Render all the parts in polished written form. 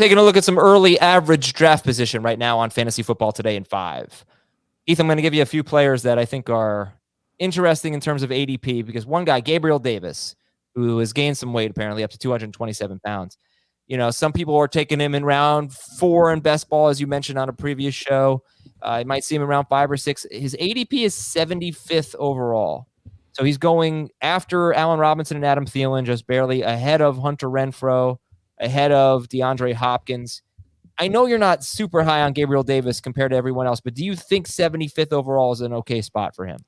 Taking a look at some early average draft position right now on Fantasy Football Today in 5. Ethan, I'm going to give you a few players that I think are interesting in terms of ADP, because one guy, Gabriel Davis, who has gained some weight apparently up to 227 pounds. Some people are taking him in round 4 in best ball, as you mentioned on a previous show. You might see him in round 5 or 6. His ADP is 75th overall. So he's going after Allen Robinson and Adam Thielen, just barely ahead of Hunter Renfrow, ahead of DeAndre Hopkins. I know you're not super high on Gabriel Davis compared to everyone else, but do you think 75th overall is an okay spot for him?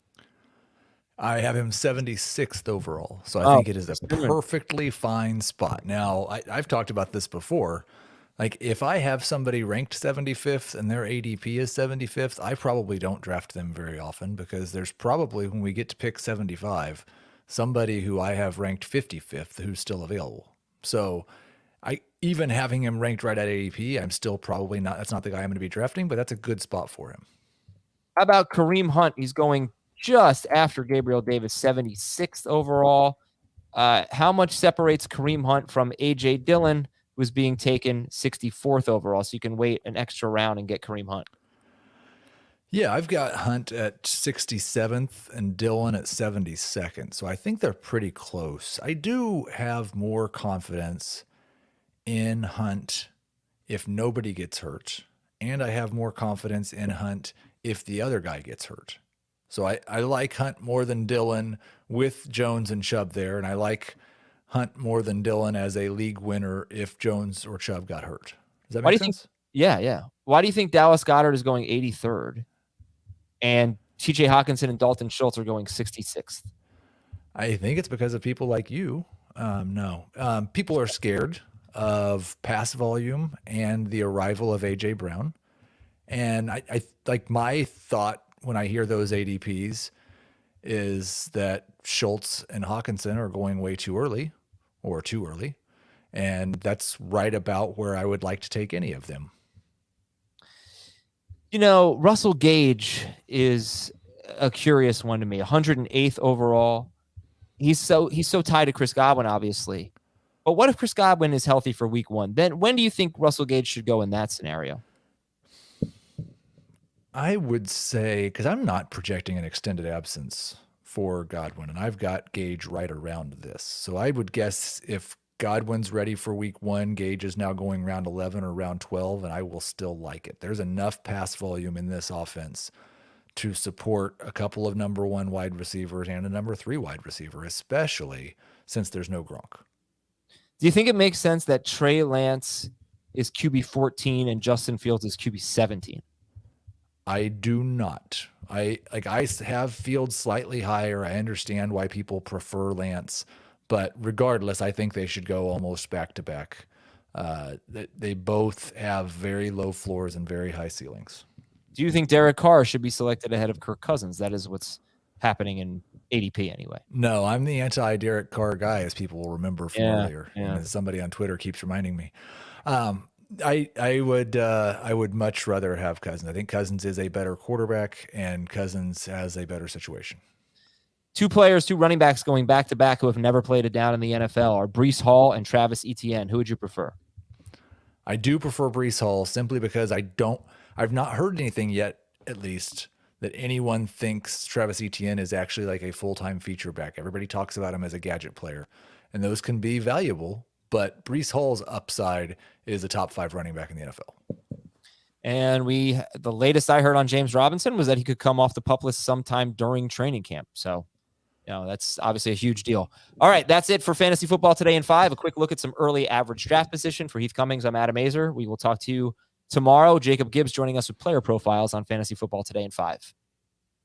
I have him 76th overall, so I think it is a perfectly fine spot. Now, I've talked about this before. Like, if I have somebody ranked 75th and their ADP is 75th, I probably don't draft them very often, because there's probably, when we get to pick 75, somebody who I have ranked 55th who's still available. So even having him ranked right at ADP, I'm still probably not, that's not the guy I'm going to be drafting, but that's a good spot for him. How about Kareem Hunt? He's going just after Gabriel Davis, 76th overall. How much separates Kareem Hunt from A.J. Dillon, who's being taken 64th overall? So you can wait an extra round and get Kareem Hunt. Yeah, I've got Hunt at 67th and Dillon at 72nd. So I think they're pretty close. I do have more confidence in Hunt if nobody gets hurt, and I have more confidence in Hunt if the other guy gets hurt. So I like Hunt more than Dillon with Jones and Chubb there, and I like Hunt more than Dillon as a league winner if Jones or Chubb got hurt. Does that make sense? Yeah. Why do you think Dallas Goedert is going 83rd and TJ Hawkinson and Dalton Schultz are going 66th? I think it's because of people like you. People are scared of pass volume and the arrival of A.J. Brown. And I like, my thought when I hear those ADPs is that Schultz and Hawkinson are going way too early or too early. And that's right about where I would like to take any of them. Russell Gage is a curious one to me. 108th overall. He's so tied to Chris Godwin, obviously. But what if Chris Godwin is healthy for week 1? Then when do you think Russell Gage should go in that scenario? I would say, because I'm not projecting an extended absence for Godwin, and I've got Gage right around this. So I would guess if Godwin's ready for week 1, Gage is now going round 11 or round 12, and I will still like it. There's enough pass volume in this offense to support a couple of number 1 wide receivers and a number 3 wide receiver, especially since there's no Gronk. Do you think it makes sense that Trey Lance is QB 14 and Justin Fields is QB 17? I do not. I have Fields slightly higher. I understand why people prefer Lance, but regardless, I think they should go almost back to back. They both have very low floors and very high ceilings. Do you think Derek Carr should be selected ahead of Kirk Cousins? That is what's happening in ADP anyway. No, I'm the anti-Derek Carr guy, as people will remember from earlier. Yeah. And somebody on Twitter keeps reminding me. I would much rather have Cousins. I think Cousins is a better quarterback, and Cousins has a better situation. 2 running backs going back to back who have never played it down in the NFL are Breece Hall and Travis Etienne. Who would you prefer? I do prefer Breece Hall simply because I've not heard anything yet, at least, that anyone thinks Travis Etienne is actually like a full-time feature back. Everybody talks about him as a gadget player, and those can be valuable, but Breece Hall's upside is a top 5 running back in the NFL. And the latest I heard on James Robinson was that he could come off the PUP list sometime during training camp. So, that's obviously a huge deal. All right, that's it for Fantasy Football Today in 5. A quick look at some early average draft position. For Heath Cummings, I'm Adam Azer. We will talk to you tomorrow. Jacob Gibbs joining us with player profiles on Fantasy Football Today in 5.